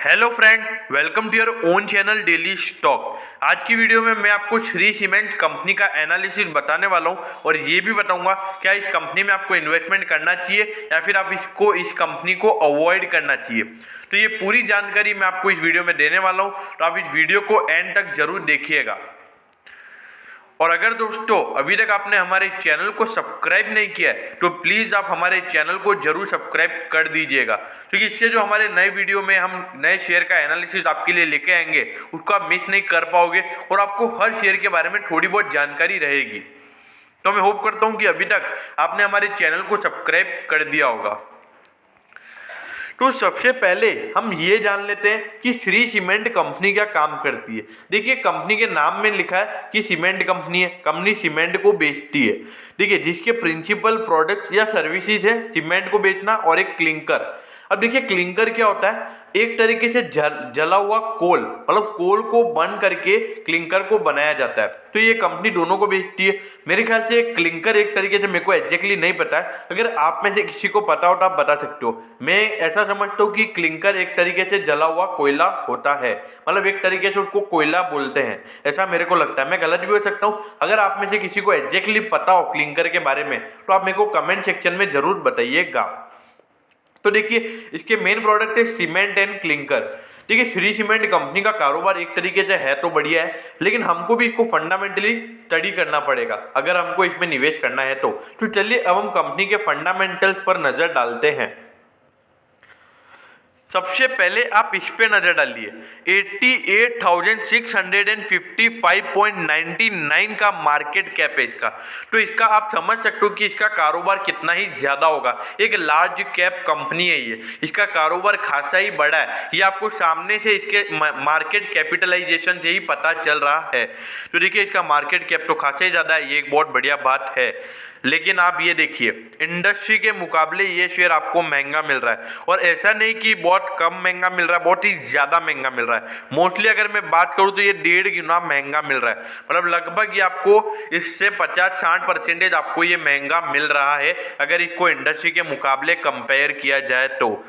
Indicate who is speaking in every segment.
Speaker 1: Hello friend, welcome to your own channel daily stock. आज की video में मैं आपको श्री सीमेंट कंपनी का एनालिसिस बताने वाला हूं और ये भी बताऊंगा क्या इस कंपनी में आपको इन्वेस्टमेंट करना चाहिए या फिर आप इस कंपनी को अवॉइड करना चाहिए। तो ये पूरी जानकारी मैं आपको इस वीडियो में देने वाला हूँ, तो आप इस वीडियो को एंड तक जरूर देखिएगा। और अगर दोस्तों अभी तक आपने हमारे चैनल को सब्सक्राइब नहीं किया है तो प्लीज़ आप हमारे चैनल को जरूर सब्सक्राइब कर दीजिएगा, क्योंकि इससे जो हमारे नए वीडियो में हम नए शेयर का एनालिसिस आपके लिए लेके आएंगे उसको आप मिस नहीं कर पाओगे और आपको हर शेयर के बारे में थोड़ी बहुत जानकारी रहेगी। तो मैं होप करता हूँ कि अभी तक आपने हमारे चैनल को सब्सक्राइब कर दिया होगा। तो सबसे पहले हम ये जान लेते हैं कि श्री सीमेंट कंपनी क्या काम करती है। देखिए, कंपनी के नाम में लिखा है कि सीमेंट कंपनी है, कंपनी सीमेंट को बेचती है। देखिए, जिसके प्रिंसिपल प्रोडक्ट्स या सर्विसेज है सीमेंट को बेचना और एक क्लिंकर। अब देखिए, क्लिंकर क्या होता है, एक तरीके से जला हुआ कोल, मतलब कोल को बर्न करके क्लिंकर को बनाया जाता है। तो ये कंपनी दोनों को बेचती है। मेरे ख्याल से क्लिंकर एक तरीके से, मेरे को एग्जैक्टली नहीं पता है, अगर आप में से किसी को पता हो तो आप बता सकते हो। मैं ऐसा समझता हूँ कि क्लिंकर एक तरीके से जला हुआ कोयला होता है, मतलब एक तरीके से उसको कोयला बोलते हैं, ऐसा मेरे को लगता है। मैं गलत भी हो सकता हूँ। अगर आप में से किसी को एग्जैक्टली पता हो क्लिंकर के बारे में तो आप मेरे को कमेंट सेक्शन में जरूर बताइएगा। तो देखिए, इसके मेन प्रोडक्ट है सीमेंट एंड क्लिंकर। देखिए, श्री सीमेंट कंपनी का कारोबार एक तरीके से है तो बढ़िया है, लेकिन हमको भी इसको फंडामेंटली स्टडी करना पड़ेगा अगर हमको इसमें निवेश करना है तो चलिए अब हम कंपनी के फंडामेंटल्स पर नजर डालते हैं। सबसे पहले आप इस पे नजर डालिए, 88,655.99 का मार्केट कैप है इसका। तो इसका आप समझ सकते हो कि इसका कारोबार कितना ही ज्यादा होगा। एक लार्ज कैप कंपनी है ये, इसका कारोबार खासा ही बड़ा है। ये आपको सामने से इसके मार्केट कैपिटलाइजेशन से ही पता चल रहा है। तो देखिए, इसका मार्केट कैप तो खासा ही ज्यादा है, ये एक बहुत बढ़िया बात है। लेकिन आप ये देखिए, इंडस्ट्री के मुकाबले ये शेयर आपको महंगा मिल रहा है, और ऐसा नहीं कि बहुत कम महंगा मिल रहा है, बहुत ही ज्यादा महंगा मिल रहा है। मोस्टली अगर मैं बात करूं तो ये 1.5 गुना महंगा मिल रहा है, मतलब लगभग ये आपको इससे 50-60% आपको ये महंगा मिल रहा है अगर इसको इंडस्ट्री के मुकाबले कंपेयर किया जाए तो।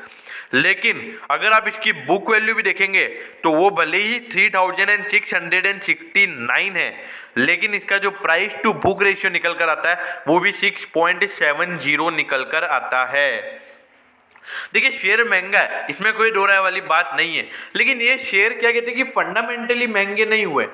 Speaker 1: लेकिन अगर आप इसकी बुक वैल्यू भी देखेंगे तो वो भले ही 3669 है, लेकिन इसका जो प्राइस टू बुक रेशियो निकल कर आता है वो भी 6.70 निकल कर आता है। देखिए, शेयर महंगा है, इसमें कोई दो राय वाली बात नहीं है, लेकिन ये शेयर क्या कहते हैं कि फंडामेंटली महंगे नहीं हुए।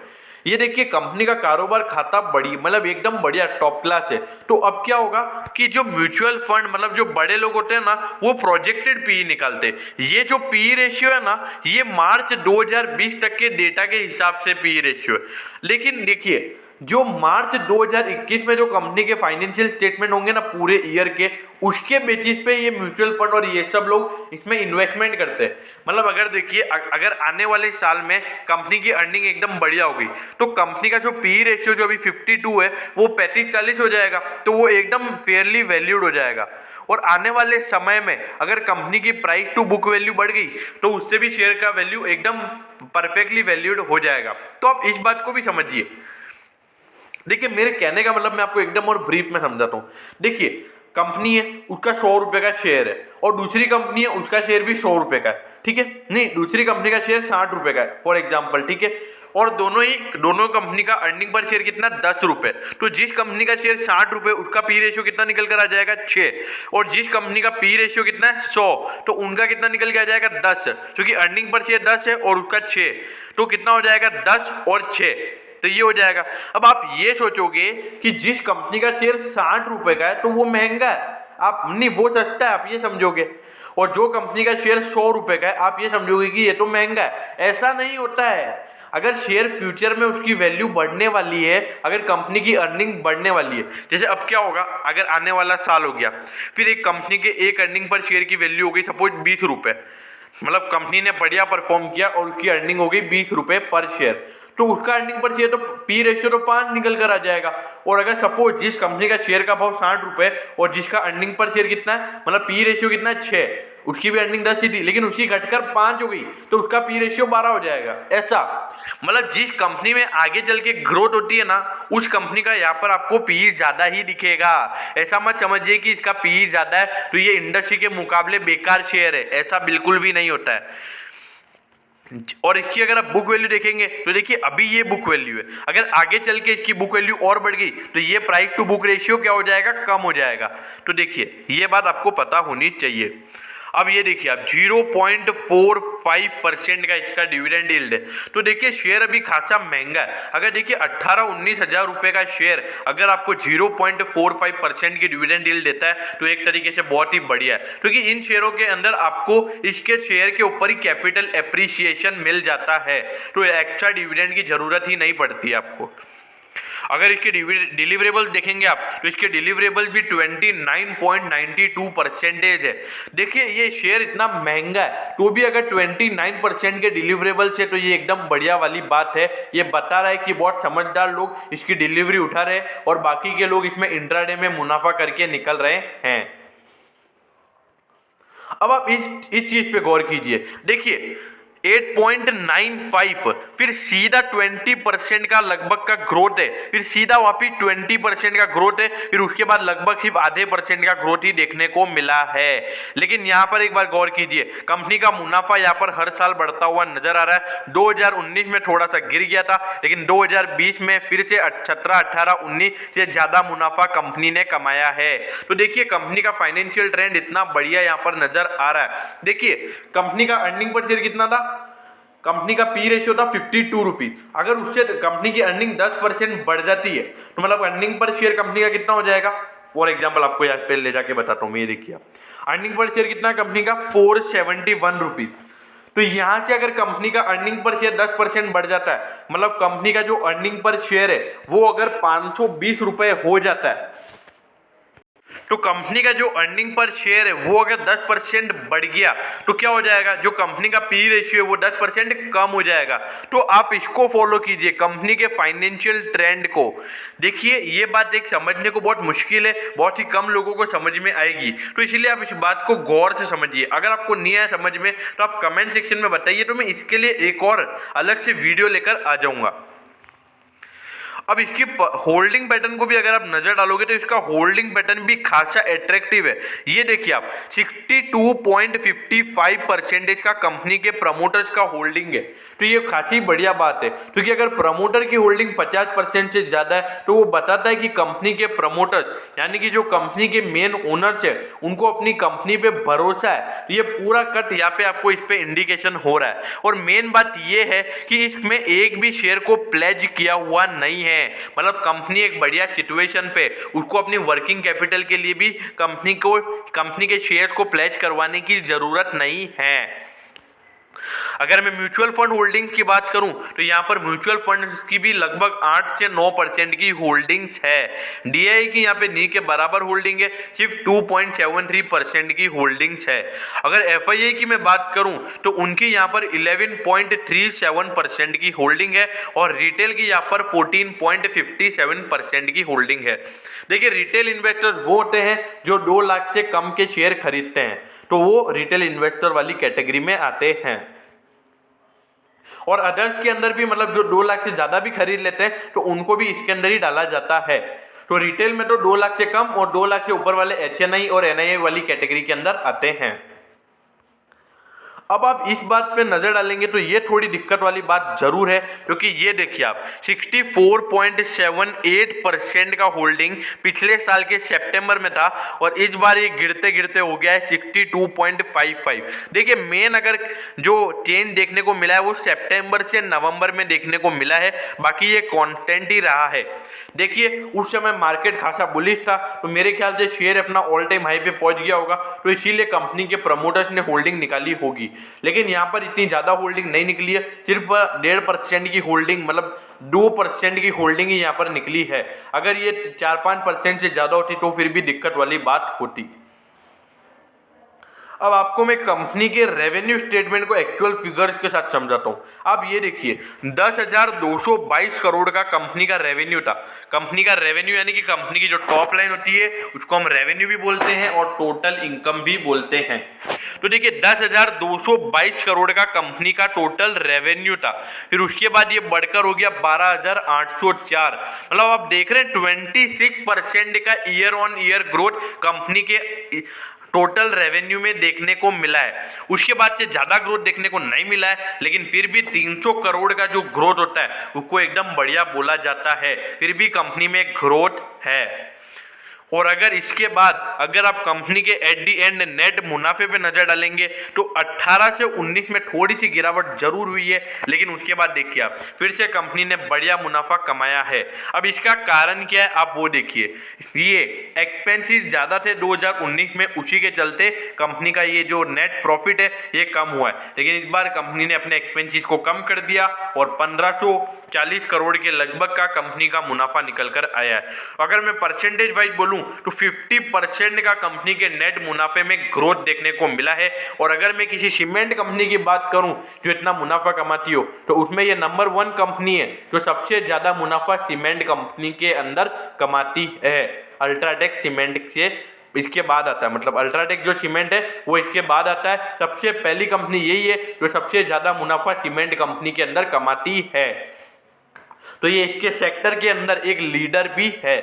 Speaker 1: ये देखिए, कंपनी का कारोबार खाता बड़ी, मतलब एकदम बढ़िया टॉप क्लास है। तो अब क्या होगा कि जो म्यूचुअल फंड, मतलब जो बड़े लोग होते हैं ना, वो प्रोजेक्टेड पीई निकालते हैं। ये जो पीई रेशियो है ना, ये मार्च 2020 तक के डेटा के हिसाब से पीई रेशियो है। लेकिन देखिए, जो मार्च 2021 में जो कंपनी के फाइनेंशियल स्टेटमेंट होंगे ना पूरे ईयर के, उसके बेसिस पे ये म्यूचुअल फंड और ये सब लोग इसमें इन्वेस्टमेंट करते हैं। मतलब अगर देखिए, अगर आने वाले साल में कंपनी की अर्निंग एकदम बढ़िया होगी तो कंपनी का जो पी रेशियो जो अभी 52 है वो 35-40 हो जाएगा, तो वो एकदम फेयरली वैल्यूड हो जाएगा। और आने वाले समय में अगर कंपनी की प्राइस टू बुक वैल्यू बढ़ गई तो उससे भी शेयर का वैल्यू एकदम परफेक्टली वैल्यूड हो जाएगा। तो आप इस बात को भी समझिए। देखिए, मेरे कहने का मतलब मैं आपको एकदम और ब्रीफ में समझाता हूँ। देखिए, कंपनी है, उसका 100 रुपए का शेयर है, और दूसरी कंपनी है, उसका शेयर भी 100 रुपए का है, ठीक है। नहीं, दूसरी कंपनी का शेयर 60 रुपए का है फॉर एग्जाम्पल, ठीक है। और दोनों कंपनी का अर्निंग पर शेयर कितना, 10 रुपए। तो जिस कंपनी का शेयर 60 रुपए, उसका पी रेशियो कितना निकल कर आ जाएगा, 6। और जिस कंपनी का पी रेशियो कितना है, 100, तो उनका कितना निकल के आ जाएगा, 10, क्योंकि अर्निंग पर शेयर 10 है और उसका 6, तो कितना हो जाएगा, 10 और 6, तो ये हो जाएगा। अब आप ये सोचोगे कि जिस कंपनी का शेयर 60 रुपए का है तो वो महंगा है, आप नहीं, वो सस्ता है, आप ये समझोगे। और जो कंपनी का शेयर 100 रुपए का है, आप ये समझोगे कि ये तो महंगा है। ऐसा नहीं होता है। अगर शेयर फ्यूचर में उसकी वैल्यू बढ़ने वाली है, अगर कंपनी की अर्निंग बढ़ने वाली है, जैसे अब क्या होगा, अगर आने वाला साल हो गया, फिर एक कंपनी के एक अर्निंग पर शेयर की वैल्यू हो गई सपोज 20 रुपए, मतलब कंपनी ने बढ़िया परफॉर्म किया और उसकी अर्निंग हो गई 20 रुपए पर शेयर, तो उसका अर्निंग पर शेयर तो पी रेशियो तो 5 निकल कर आ जाएगा। और अगर सपोज जिस कंपनी का शेयर का भाव 60 रुपए और जिसका अर्निंग पर शेयर कितना है, मतलब पी रेशियो कितना है, 6, उसकी भी अर्निंग 10 ही थी, लेकिन उसकी घटकर 5 हो गई, तो उसका पी रेशियो 12 हो जाएगा। ऐसा मतलब जिस कंपनी में आगे चल के ग्रोथ होती है ना, उस कंपनी का यहाँ पर आपको पी ज्यादा ही दिखेगा। ऐसा मत समझिए कि इसका पी ज्यादा है तो ये इंडस्ट्री के मुकाबले बेकार शेयर है, ऐसा बिल्कुल भी नहीं होता है। और इसकी अगर आप बुक वैल्यू देखेंगे तो देखिए अभी ये बुक वैल्यू है, अगर आगे चल के इसकी बुक वैल्यू और बढ़ गई तो ये प्राइस टू बुक रेशियो क्या हो जाएगा, कम हो जाएगा। तो देखिए ये बात आपको पता होनी चाहिए। अब ये देखिए आप 0.45% का इसका डिविडेंड यील्ड है। तो देखिए शेयर अभी खासा महंगा है। अगर देखिए 18-19 हज़ार रुपये का शेयर अगर आपको 0.45% की डिविडेंड यील्ड देता है तो एक तरीके से बहुत ही बढ़िया है, क्योंकि इन शेयरों के अंदर आपको इसके शेयर के ऊपर ही कैपिटल एप्रिसिएशन मिल जाता है, तो एक्स्ट्रा डिविडेंड की जरूरत ही नहीं पड़ती है आपको। अगर इसके डिलीवरेबल्स देखेंगे आप तो इसके डिलीवरेबल्स भी 29.92% है। देखिए ये शेयर इतना महंगा है तो भी अगर 29% के डिलीवरेबल्स है तो ये एकदम बढ़िया वाली बात है। ये बता रहा है कि बहुत समझदार लोग इसकी डिलीवरी उठा रहे हैं और बाकी के लोग इसमें इंट्राडे में मुनाफा करके निकल रहे हैं। अब आप इस चीज पे गौर कीजिए, देखिए 8.95 फिर सीधा 20% का लगभग का ग्रोथ है, फिर सीधा वापिस 20% का ग्रोथ है, फिर उसके बाद लगभग सिर्फ आधे % का ग्रोथ ही देखने को मिला है। लेकिन यहाँ पर एक बार गौर कीजिए, कंपनी का मुनाफा यहाँ पर हर साल बढ़ता हुआ नजर आ रहा है। 2019 में थोड़ा सा गिर गया था, लेकिन 2020 में फिर से 17, 18, 19 से ज्यादा मुनाफा कंपनी ने कमाया है। तो देखिए कंपनी का फाइनेंशियल ट्रेंड इतना बढ़िया यहाँ पर नजर आ रहा है। देखिए कंपनी का अर्निंग पर शेयर कितना था, कंपनी का पी रेशियो था 52 रुपीज। अगर उससे कंपनी की अर्निंग 10% बढ़ जाती है तो मतलब अर्निंग पर शेयर कंपनी का कितना हो जाएगा। फॉर एग्जाम्पल आपको यहाँ पे ले जाके बताता हूँ, ये देखिए अर्निंग पर शेयर कितना है कंपनी का 471 रुपीज। तो यहाँ से अगर कंपनी का अर्निंग पर शेयर 10% बढ़ जाता है, मतलब कंपनी का जो अर्निंग पर शेयर है वो अगर 520 रुपए हो जाता है, तो कंपनी का जो अर्निंग पर शेयर है वो अगर 10% बढ़ गया तो क्या हो जाएगा, जो कंपनी का पी रेशियो है वो 10% कम हो जाएगा। तो आप इसको फॉलो कीजिए, कंपनी के फाइनेंशियल ट्रेंड को देखिए। ये बात एक समझने को बहुत मुश्किल है, बहुत ही कम लोगों को समझ में आएगी, तो इसलिए आप इस बात को गौर से समझिए। अगर आपको नहीं आया समझ में तो आप कमेंट सेक्शन में बताइए, तो मैं इसके लिए एक और अलग से वीडियो लेकर आ जाऊंगा। अब इसकी होल्डिंग पैटर्न को भी अगर आप नजर डालोगे तो इसका होल्डिंग पैटर्न भी खासा अट्रैक्टिव है। ये देखिए आप 62.55% का कंपनी के प्रमोटर्स का होल्डिंग है, तो ये खासी बढ़िया बात है, क्योंकि अगर प्रमोटर की होल्डिंग 50% से ज्यादा है तो वो बताता है कि कंपनी के प्रमोटर्स यानी कि जो कंपनी के मेन ओनर्स है उनको अपनी कंपनी पे भरोसा है। ये पूरा कट यहाँ पे आपको इस पे इंडिकेशन हो रहा है। और मेन बात ये है कि इसमें एक भी शेयर को प्लेज किया हुआ नहीं है, मतलब कंपनी एक बढ़िया सिचुएशन पे, उसको अपनी वर्किंग कैपिटल के लिए भी कंपनी के शेयर्स को प्लेज करवाने की जरूरत नहीं है। अगर मैं म्यूचुअल फंड होल्डिंग की बात करूं तो यहाँ पर म्यूचुअल फंड की भी लगभग 8 से 9% की होल्डिंग्स है। डीआई की यहाँ पे नी के बराबर होल्डिंग है, सिर्फ 2.73% की होल्डिंग्स है। अगर एफआईआई की मैं बात करूं तो उनकी यहाँ पर 11.37% की होल्डिंग है और रिटेल की यहाँ पर 14.57% की होल्डिंग है। देखिए रिटेल इन्वेस्टर्स वो होते हैं जो 2 लाख से कम के शेयर खरीदते हैं, तो वो रिटेल इन्वेस्टर वाली कैटेगरी में आते हैं। और अदर्स के अंदर भी मतलब जो 2 लाख से ज्यादा भी खरीद लेते हैं तो उनको भी इसके अंदर ही डाला जाता है। तो रिटेल में तो 2 लाख से कम और 2 लाख से ऊपर वाले एचएनआई और एनआईआई वाली कैटेगरी के अंदर आते हैं। अब आप इस बात पे नजर डालेंगे तो ये थोड़ी दिक्कत वाली बात जरूर है, क्योंकि ये देखिए आप 64.78% का होल्डिंग पिछले साल के सितंबर में था और इस बार ये गिरते गिरते हो गया है 62.55। देखिए मेन अगर जो चेंज देखने को मिला है वो सितंबर से नवंबर में देखने को मिला है, बाकी ये कांस्टेंट ही रहा है। देखिए उस समय मार्केट खासा बुलिश था तो मेरे ख्याल से शेयर अपना ऑल टाइम हाई पे पहुंच गया होगा, तो इसीलिए कंपनी के प्रमोटर्स ने होल्डिंग निकाली होगी। लेकिन यहाँ पर इतनी ज्यादा होल्डिंग नहीं निकली है, सिर्फ 1.5% की होल्डिंग मतलब 2% की होल्डिंग ही यहाँ पर निकली है। अगर ये 4-5% से ज्यादा होती तो फिर भी दिक्कत वाली बात होती। अब आपको मैं कंपनी के रेवेन्यू स्टेटमेंट को एक्चुअल फिगर्स के साथ समझाता हूँ। आप ये देखिए 10,222 करोड़ का कंपनी का रेवेन्यू था। कंपनी का रेवेन्यू यानी कि कंपनी की जो टॉप लाइन होती है उसको हम रेवेन्यू भी बोलते हैं और टोटल इनकम भी बोलते हैं। तो देखिए 10,222 करोड़ का कंपनी का टोटल रेवेन्यू था, फिर उसके बाद ये बढ़कर हो गया 12,804। मतलब आप देख रहे हैं 26% का year on year growth company के टोटल रेवेन्यू में देखने को मिला है। उसके बाद से ज़्यादा ग्रोथ देखने को नहीं मिला है, लेकिन फिर भी 300 करोड़ का जो ग्रोथ होता है उसको एकदम बढ़िया बोला जाता है। फिर भी कंपनी में ग्रोथ है। और अगर इसके बाद अगर आप कंपनी के एट दी एंड नेट मुनाफे पे नजर डालेंगे तो 18 से 19 में थोड़ी सी गिरावट जरूर हुई है, लेकिन उसके बाद देखिए आप फिर से कंपनी ने बढ़िया मुनाफा कमाया है। अब इसका कारण क्या है आप वो देखिए। ये एक्सपेंसेस ज़्यादा थे 2019 में, उसी के चलते कंपनी का ये जो नेट प्रॉफिट है ये कम हुआ है। लेकिन इस बार कंपनी ने अपने एक्सपेंसेस को कम कर दिया और 1540 करोड़ के लगभग का कंपनी का मुनाफा निकल कर आया है। अगर मैं परसेंटेज वाइज बोलूं तो 50% का कंपनी के नेट मुनाफे में ग्रोथ देखने को मिला है। और अगर मैं किसी सीमेंट कंपनी की बात करूं जो इतना मुनाफा कमाती हो तो उसमें ये नंबर 1 कंपनी है जो सबसे ज्यादा मुनाफा सीमेंट कंपनी के अंदर कमाती है। अल्ट्राटेक सीमेंट से इसके बाद आता है, मतलब अल्ट्राटेक जो सीमेंट है वो इसके बाद आता है। सबसे पहली कंपनी यही है जो सबसे ज्यादा मुनाफा सीमेंट कंपनी के अंदर कमाती है। तो ये इसके सेक्टर के अंदर एक लीडर भी है।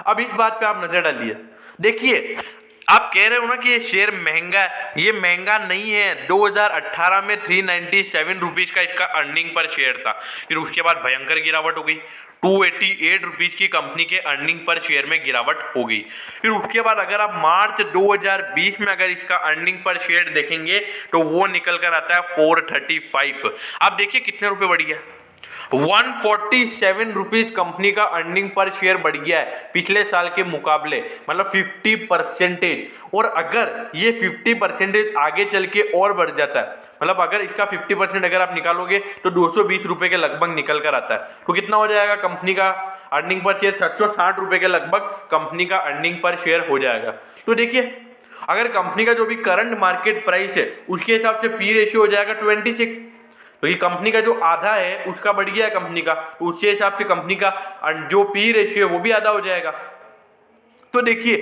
Speaker 1: अब इस बात पे आप नजर डालिए, देखिए आप कह रहे हो ना कि ये शेयर महंगा है, ये महंगा नहीं है। 2018 में 397 रुपीज का इसका अर्निंग पर शेयर था, फिर उसके बाद भयंकर गिरावट हो गई, 288 रुपीज की कंपनी के अर्निंग पर शेयर में गिरावट हो गई। फिर उसके बाद अगर आप मार्च 2020 में अगर इसका अर्निंग पर शेयर देखेंगे तो वो निकल कर आता है 435। आप देखिए कितने रुपए बढ़ गया, 147 रुपीज कंपनी का अर्निंग पर शेयर बढ़ गया है पिछले साल के मुकाबले, मतलब 50%। और अगर ये 50% आगे चल के और बढ़ जाता है, मतलब अगर इसका 50% अगर आप निकालोगे तो 220 रुपए के लगभग निकल कर आता है, तो कितना हो जाएगा कंपनी का अर्निंग पर शेयर? 760 रुपए के लगभग कंपनी का अर्निंग पर शेयर हो जाएगा। तो देखिए अगर कंपनी का जो भी करंट मार्केट प्राइस है उसके हिसाब से पी रेशियो हो जाएगा 26, तो ये कंपनी का जो आधा है उसका बढ़ गया है कंपनी का, तो उसके हिसाब से कंपनी का जो पी रेशियो है वो भी आधा हो जाएगा। तो देखिए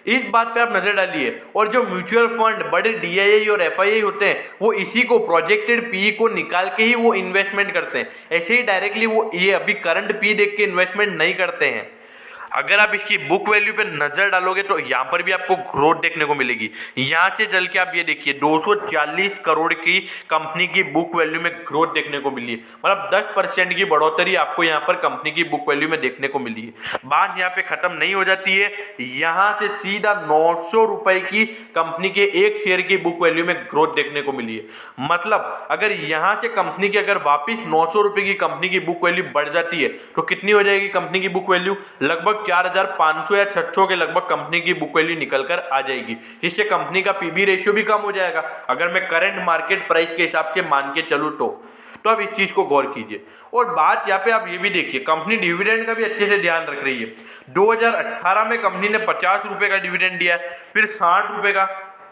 Speaker 1: इस बात पे आप नजर डालिए। और जो म्यूचुअल फंड बड़े डीआईआई और एफआईआई होते हैं वो इसी को प्रोजेक्टेड पी को निकाल के ही वो इन्वेस्टमेंट करते हैं, ऐसे ही डायरेक्टली वो ये अभी करंट पी देख के इन्वेस्टमेंट नहीं करते हैं। अगर आप इसकी बुक वैल्यू पे नजर डालोगे तो यहाँ पर भी आपको ग्रोथ देखने को मिलेगी। यहाँ से चल के आप ये देखिए 240 करोड़ की कंपनी की बुक वैल्यू में ग्रोथ देखने को मिली है, मतलब 10% की बढ़ोतरी आपको यहाँ पर कंपनी की बुक वैल्यू में देखने को मिली है। बात यहाँ पे खत्म नहीं हो जाती है, यहाँ से सीधा 900 रुपए की कंपनी के एक शेयर की बुक वैल्यू में ग्रोथ देखने को मिली है। मतलब अगर यहाँ से कंपनी की अगर वापिस 900 रुपए की कंपनी की बुक वैल्यू बढ़ जाती है तो कितनी हो जाएगी कंपनी की बुक वैल्यू? लगभग 4500 या 600 के लगभग कंपनी की बुक वैल्यू निकल कर आ जाएगी, जिससे कंपनी का पीबी रेशियो भी कम हो जाएगा अगर मैं करंट मार्केट प्राइस के हिसाब से मान के चलूँ तो आप इस चीज को गौर कीजिए। और बात यहाँ पे आप ये भी देखिए कंपनी डिविडेंड का भी अच्छे से ध्यान रख रही है। 2018 में कंपनी ने 50 रुपए का डिविडेंड दिया है, फिर 60 रुपए का,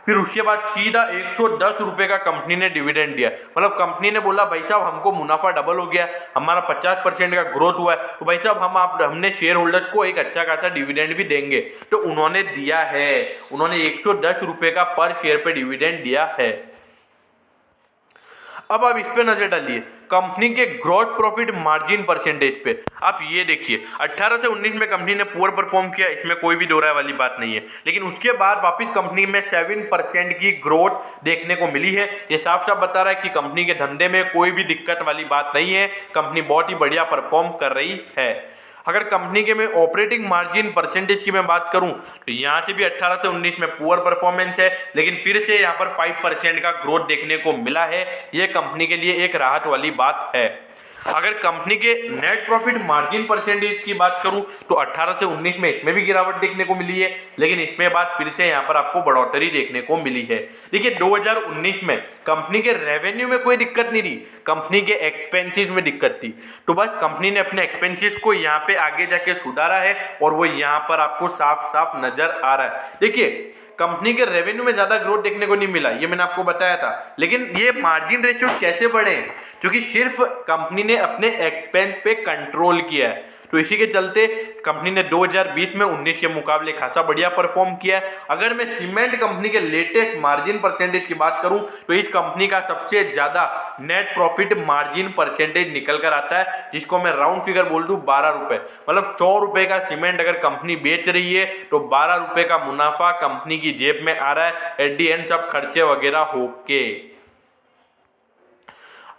Speaker 1: फिर उसके बाद सीधा 110 रुपए का कंपनी ने डिविडेंड दिया। मतलब कंपनी ने बोला भाई साहब हमको मुनाफा डबल हो गया, हमारा 50% का ग्रोथ हुआ है, तो भाई साहब हमने शेयर होल्डर्स को एक अच्छा खासा डिविडेंड भी देंगे। तो उन्होंने दिया है, उन्होंने 110 रुपए का पर शेयर पे डिविडेंड दिया है। अब आप इस पे नजर डालिए कंपनी के ग्रॉस प्रॉफिट मार्जिन परसेंटेज पे। आप ये देखिए 18 से 19 में कंपनी ने पुअर परफॉर्म किया, इसमें कोई भी दोहराए वाली बात नहीं है, लेकिन उसके बाद वापस कंपनी में 7% की ग्रोथ देखने को मिली है। ये साफ साफ बता रहा है कि कंपनी के धंधे में कोई भी दिक्कत वाली बात नहीं है, कंपनी बहुत ही बढ़िया परफॉर्म कर रही है। अगर कंपनी के में ऑपरेटिंग मार्जिन परसेंटेज की मैं बात करूं तो यहाँ से भी 18 से 19 में पुअर परफॉर्मेंस है, लेकिन फिर से यहाँ पर 5% का ग्रोथ देखने को मिला है। ये कंपनी के लिए एक राहत वाली बात है। अगर कंपनी के नेट प्रॉफिट मार्जिन परसेंटेज की बात करूं तो 18 से 19 में इसमें भी गिरावट देखने को मिली है, लेकिन इसमें बाद फिर से यहाँ पर आपको बढ़ोतरी देखने को मिली है। देखिए 2019 में कंपनी के रेवेन्यू में कोई दिक्कत नहीं थी, कंपनी के एक्सपेंसेस में दिक्कत थी। तो बस कंपनी ने अपने एक्सपेंसेस को यहाँ पे आगे जाके सुधारा है और वो यहाँ पर आपको साफ साफ नजर आ रहा है। देखिए कंपनी के रेवेन्यू में ज्यादा ग्रोथ देखने को नहीं मिला, ये मैंने आपको बताया था, लेकिन ये मार्जिन रेशियो कैसे बढ़े? क्योंकि सिर्फ कंपनी ने अपने एक्सपेंस पे कंट्रोल किया है। तो इसी के चलते कंपनी ने 2020 में 19 के मुकाबले खासा बढ़िया परफॉर्म किया है। अगर मैं सीमेंट कंपनी के लेटेस्ट मार्जिन परसेंटेज की बात करूं तो इस कंपनी का सबसे ज्यादा नेट प्रॉफिट मार्जिन परसेंटेज निकल कर आता है, जिसको मैं राउंड फिगर बोल दूं 12 रुपए। मतलब 100 रुपए का सीमेंट अगर कंपनी बेच रही है तो 12 रुपए का मुनाफा कंपनी की जेब में आ रहा है एट दी एंड सब खर्चे वगैरह होके।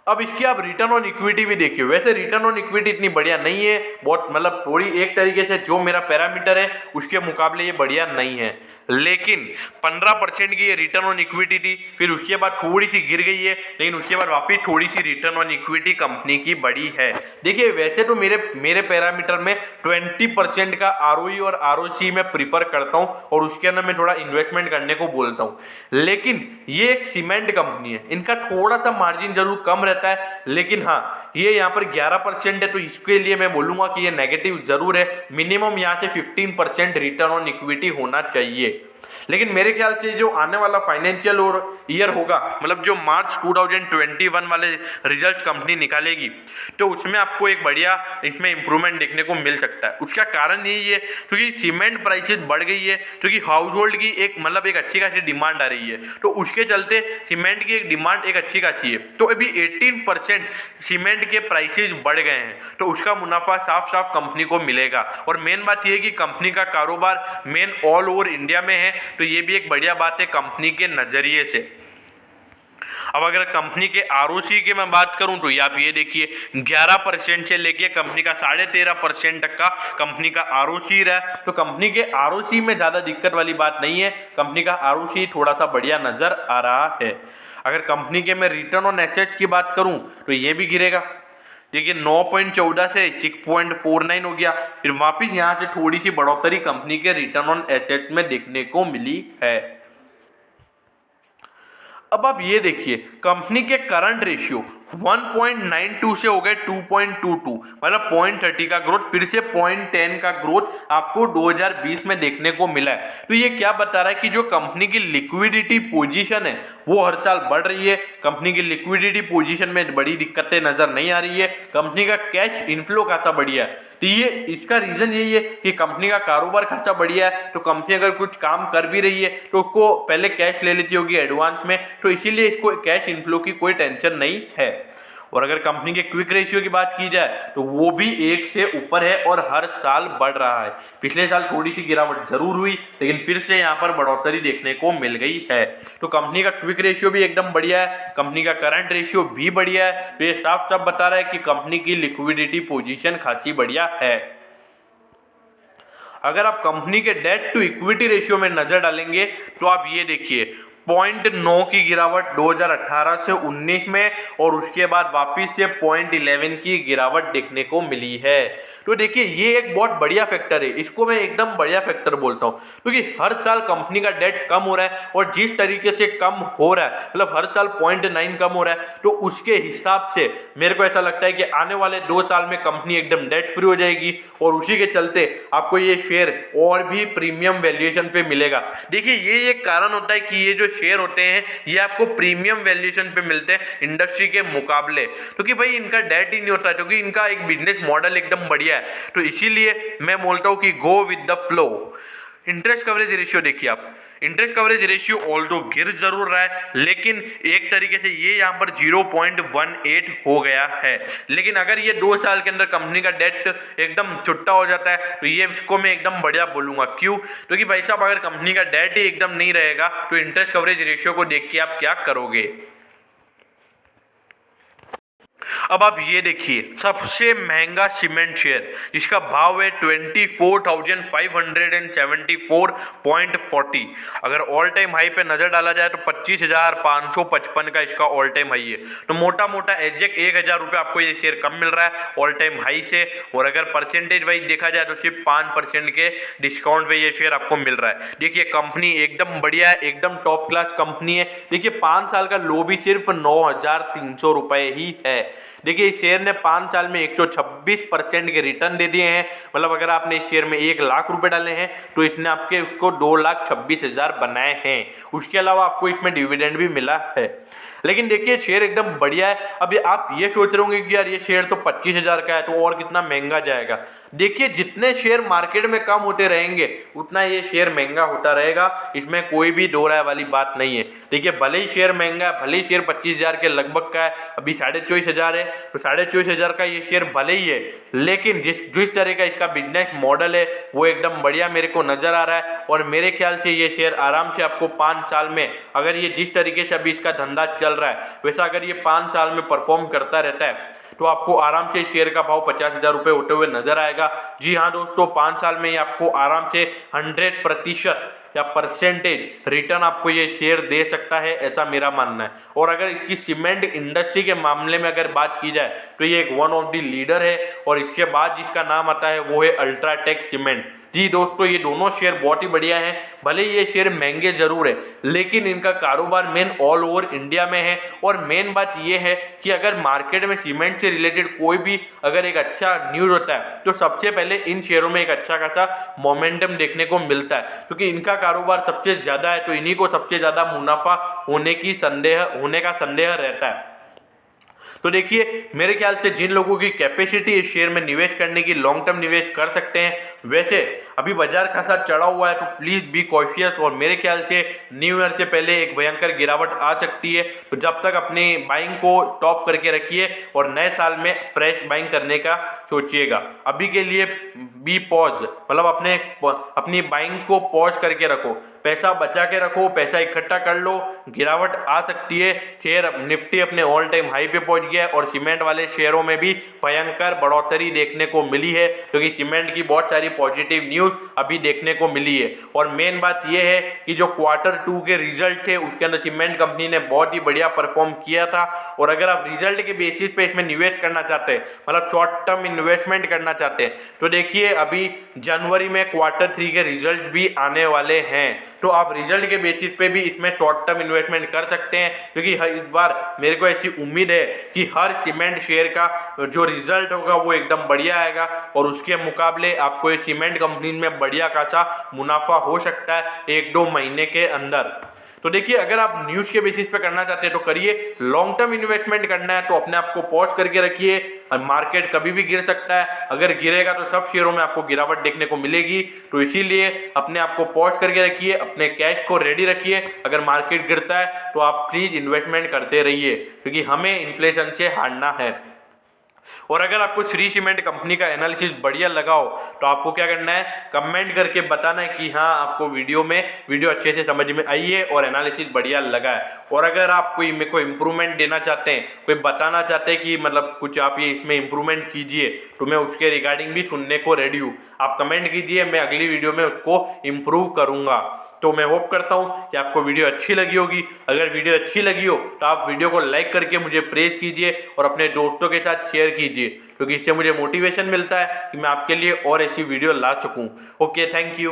Speaker 1: अब इसकी आप रिटर्न ऑन इक्विटी भी देखिए। वैसे रिटर्न ऑन इक्विटी इतनी बढ़िया नहीं है, बहुत मतलब थोड़ी एक तरीके से जो मेरा पैरामीटर है उसके मुकाबले ये बढ़िया नहीं है, लेकिन 15% की ये रिटर्न ऑन इक्विटी थी, फिर उसके बाद थोड़ी सी गिर गई है, लेकिन उसके बाद वापस थोड़ी सी रिटर्न ऑन इक्विटी कंपनी की बढ़ी है। देखिए वैसे तो मेरे पैरामीटर में 20% का आरओई और आरओसी मैं प्रीफर करता हूँ और उसके अंदर मैं थोड़ा इन्वेस्टमेंट करने को बोलता हूँ, लेकिन ये एक सीमेंट कंपनी है, इनका थोड़ा सा मार्जिन जरूर कम रहता है, लेकिन हाँ ये यहाँ पर 11% है, तो इसके लिए मैं बोलूंगा कि ये नेगेटिव जरूर है। मिनिमम यहाँ से 15% रिटर्न ऑन इक्विटी होना चाहिए। लेकिन मेरे ख्याल से जो आने वाला फाइनेंशियल और ईयर होगा, मतलब जो मार्च 2021 वाले रिजल्ट कंपनी निकालेगी, तो उसमें आपको एक बढ़िया इसमें इंप्रूवमेंट देखने को मिल सकता है। उसका कारण यही है क्योंकि सीमेंट प्राइसेस बढ़ गई है, क्योंकि हाउस होल्ड की एक मतलब एक अच्छी खासी डिमांड आ रही है, तो उसके चलते सीमेंट की एक डिमांड एक अच्छी खासी है। तो अभी 18% सीमेंट के प्राइसेस बढ़ गए हैं, तो उसका मुनाफा साफ साफ कंपनी को मिलेगा। और मेन बात यह है कि कंपनी का कारोबार मेन ऑल ओवर इंडिया में है, तो ये भी एक बढ़िया बात है कंपनी के नजरिए से। अब अगर कंपनी के आरओसी की मैं बात करूं तो आप ये देखिए 11% से लेके कंपनी का 13.5% तक का कंपनी का आरओसी रहा है। तो कंपनी के आरओसी में ज्यादा दिक्कत वाली बात नहीं है, कंपनी का आरओसी थोड़ा सा बढ़िया नजर आ रहा है। अगर कंपनी के मैं रिटर्न ऑन एसेट्स की बात करूं तो ये भी गिरेगा। देखिए 9.14 से 6.49 हो गया, फिर वापिस यहाँ से थोड़ी सी बढ़ोतरी कंपनी के रिटर्न ऑन एसेट में देखने को मिली है। अब आप ये देखिए कंपनी के करंट रेशियो 1.92 से हो गए 2.22, मतलब 0.30 का ग्रोथ, फिर से 0.10 का ग्रोथ आपको 2020 में देखने को मिला है। तो ये क्या बता रहा है कि जो कंपनी की लिक्विडिटी पोजीशन है वो हर साल बढ़ रही है। कंपनी की लिक्विडिटी पोजीशन में बड़ी दिक्कतें नजर नहीं आ रही है, कंपनी का कैश इनफ्लो खासा बढ़िया है। तो ये इसका रीजन यही है कि कंपनी का कारोबार खासा बढ़िया है, तो कंपनी अगर कुछ काम कर भी रही है तो उसको पहले कैश ले लेती होगी एडवांस में, तो इसीलिए इसको कैश इनफ्लो की कोई टेंशन नहीं है। और अगर कंपनी के क्विक रेशियो की बात की जाए तो वो भी 1 से ऊपर है और हर साल बढ़ रहा है। पिछले साल थोड़ी सी गिरावट जरूर हुई, लेकिन फिर से यहाँ पर बढ़ोतरी देखने को मिल गई है। तो कंपनी का क्विक रेशियो भी एकदम बढ़िया है, कंपनी का करंट रेशियो भी बढ़िया है। तो ये साफ साफ बता रहा है कि कंपनी की लिक्विडिटी पोजीशन खासी बढ़िया है। अगर आप कंपनी के डेट टू इक्विटी रेशियो में नजर डालेंगे तो आप ये देखिए 0.9 की गिरावट 2018 से 19 में, और उसके बाद वापिस से 0.11 की गिरावट देखने को मिली है। तो देखिए ये एक बहुत बढ़िया फैक्टर है, इसको मैं एकदम बढ़िया फैक्टर बोलता हूँ, क्योंकि हर साल कंपनी का डेट कम हो रहा है, और जिस तरीके से कम हो रहा है, मतलब हर साल 0.9 कम हो रहा है, तो उसके हिसाब से मेरे को ऐसा लगता है कि आने वाले 2 साल में कंपनी एकदम डेट फ्री हो जाएगी, और उसी के चलते आपको ये शेयर और भी प्रीमियम वैल्यूएशन पे मिलेगा। देखिए ये एक कारण होता है कि ये जो शेयर होते हैं ये आपको प्रीमियम वैल्यूएशन पे मिलते हैं इंडस्ट्री के मुकाबले, क्योंकि भाई इनका डेट ही नहीं होता, क्योंकि इनका एक बिजनेस मॉडल एकदम बढ़िया है। तो इसीलिए मैं बोलता हूं कि go with the flow. Interest coverage ratio देखिए आप, इंटरेस्ट कवरेज रेशियो ऑल्दो गिर जरूर रहा है, लेकिन एक तरीके से ये यहाँ पर 0.18 हो गया है। लेकिन अगर ये 2 साल के अंदर कंपनी का डेट एकदम छुट्टा हो जाता है तो ये इसको मैं एकदम बढ़िया बोलूंगा। क्यों? क्योंकि भाई साहब अगर कंपनी का डेट ही एकदम नहीं रहेगा तो इंटरेस्ट कवरेज रेशियो को देख के आप क्या करोगे। अब आप ये देखिए सबसे महंगा सीमेंट शेयर जिसका भाव है 24,574.40, अगर ऑल टाइम हाई पे नजर डाला जाए तो 25,555 का इसका ऑल टाइम हाई है। तो मोटा मोटा एग्जैक्ट 1,000 रुपये आपको ये शेयर कम मिल रहा है ऑल टाइम हाई से, और अगर परसेंटेज वाइज देखा जाए तो सिर्फ 5% के डिस्काउंट पे ये शेयर आपको मिल रहा है। देखिए कंपनी एकदम बढ़िया है, एकदम टॉप क्लास कंपनी है। देखिए 5 साल का लो भी सिर्फ 9,300 रुपये ही है। देखिए इस शेयर ने 5 साल में 126% के रिटर्न दे दिए हैं, मतलब अगर आपने इस शेयर में 1 लाख रुपए डाले हैं तो इसने आपके उसको 2,26,000 बनाए हैं। उसके अलावा आपको इसमें डिविडेंड भी मिला है। लेकिन देखिए शेयर एकदम बढ़िया है। अभी आप ये सोच रहे होंगे कि यार ये शेयर तो 25,000 का है तो और कितना महंगा जाएगा। देखिए जितने शेयर मार्केट में कम होते रहेंगे उतना ये शेयर महंगा होता रहेगा, इसमें कोई भी दो राय वाली बात नहीं है। देखिए भले ही शेयर महंगा है, भले ही शेयर 25,000 के लगभग का है, अभी 24,500 है तो 24,500 का ये शेयर भले ही है, लेकिन जिस तरह का इसका बिजनेस मॉडल है वो एकदम बढ़िया मेरे को नजर आ रहा है। और मेरे ख्याल से ये शेयर आराम से आपको 5 साल में, अगर ये जिस तरीके से अभी इसका धंधा चल रहा है वैसा अगर ये 5 साल में परफॉर्म करता रहता है तो आपको आराम से शेयर का भाव 50,000 रुपये होते हुए नजर आएगा। जी हाँ दोस्तों, 5 साल में ये आपको आराम से 100% या परसेंटेज रिटर्न आपको ये शेयर दे सकता है, ऐसा मेरा मानना है। और अगर इसकी सीमेंट इंडस्ट्री के मामले में अगर बात की जाए तो ये एक वन ऑफ द लीडर है। और इसके बाद जिसका नाम आता है वो है अल्ट्राटेक सीमेंट। जी दोस्तों, ये दोनों शेयर बहुत ही बढ़िया हैं। भले ये शेयर महंगे जरूर है लेकिन इनका कारोबार मेन ऑल ओवर इंडिया में है। और मेन बात ये है कि अगर मार्केट में सीमेंट से रिलेटेड कोई भी अगर एक अच्छा न्यूज होता है तो सबसे पहले इन शेयरों में एक अच्छा खासा मोमेंटम देखने को मिलता है, क्योंकि इनका कारोबार सबसे ज्यादा है तो इन्हीं को सबसे ज्यादा मुनाफा होने का संदेह रहता है। तो देखिए मेरे ख्याल से जिन लोगों की कैपेसिटी इस शेयर में निवेश करने की, लॉन्ग टर्म निवेश कर सकते हैं। वैसे अभी बाजार खासा चढ़ा हुआ है तो प्लीज बी कॉशियस। और मेरे ख्याल से न्यू ईयर से पहले एक भयंकर गिरावट आ सकती है, तो जब तक अपनी बाइंग को स्टॉप करके रखिए और नए साल में फ्रेश बाइंग करने का सोचिएगा। अभी के लिए बी पॉज, मतलब अपनी बाइंग को पॉज करके रखो, पैसा बचा के रखो, पैसा इकट्ठा कर लो, गिरावट आ सकती है। शेयर निफ्टी अपने ऑल टाइम हाई पे पहुंच गया है और सीमेंट वाले शेयरों में भी भयंकर बढ़ोतरी देखने को मिली है, क्योंकि सीमेंट की बहुत सारी पॉजिटिव न्यूज अभी देखने को मिली है। और मेन बात यह है कि जो Q2 के रिजल्ट थे उसके अंदर सीमेंट कंपनी ने बहुत ही बढ़िया परफॉर्म किया था। और अगर आप रिजल्ट के बेसिस पे इसमें निवेश करना चाहते हैं, मतलब शॉर्ट टर्म इन्वेस्टमेंट करना चाहते हैं, तो देखिए अभी जनवरी में Q3 के रिजल्ट भी आने वाले हैं, तो आप रिजल्ट के बेसिस पे भी इसमें शॉर्ट टर्म इन्वेस्टमेंट कर सकते हैं। क्योंकि इस बार मेरे को ऐसी उम्मीद है कि हर सीमेंट शेयर का जो रिजल्ट होगा वो एकदम बढ़िया आएगा और उसके मुकाबले आपको ये सीमेंट कंपनी में बढ़िया खासा मुनाफा हो सकता है 1-2 महीने के अंदर। तो देखिए अगर आप न्यूज़ के बेसिस पे करना चाहते हैं तो करिए, लॉन्ग टर्म इन्वेस्टमेंट करना है तो अपने आप को पॉज करके रखिए। और मार्केट कभी भी गिर सकता है, अगर गिरेगा तो सब शेयरों में आपको गिरावट देखने को मिलेगी, तो इसीलिए अपने आप को पॉज करके रखिए, अपने कैश को रेडी रखिए। अगर मार्केट गिरता है तो आप प्लीज इन्वेस्टमेंट करते रहिए, क्योंकि हमें इन्फ्लेशन से हारना है। और अगर आपको श्री सीमेंट कंपनी का एनालिसिस बढ़िया लगा हो तो आपको क्या करना है, कमेंट करके बताना है कि हाँ आपको वीडियो अच्छे से समझ में आई है और एनालिसिस बढ़िया लगा है। और अगर आप कोई मेरे को इम्प्रूवमेंट देना चाहते हैं, कोई बताना चाहते हैं कि मतलब कुछ आप ये इसमें इम्प्रूवमेंट कीजिए, तो मैं उसके रिगार्डिंग भी सुनने को रेडी हूँ। आप कमेंट कीजिए, मैं अगली वीडियो में उसको इम्प्रूव करूँगा। तो मैं होप करता हूँ कि आपको वीडियो अच्छी लगी होगी। अगर वीडियो अच्छी लगी हो तो आप वीडियो को लाइक करके मुझे प्रेज कीजिए और अपने दोस्तों के साथ शेयर कीजिए, क्योंकि इससे मुझे मोटिवेशन मिलता है कि मैं आपके लिए और ऐसी वीडियो ला सकूँ। Okay, thank you.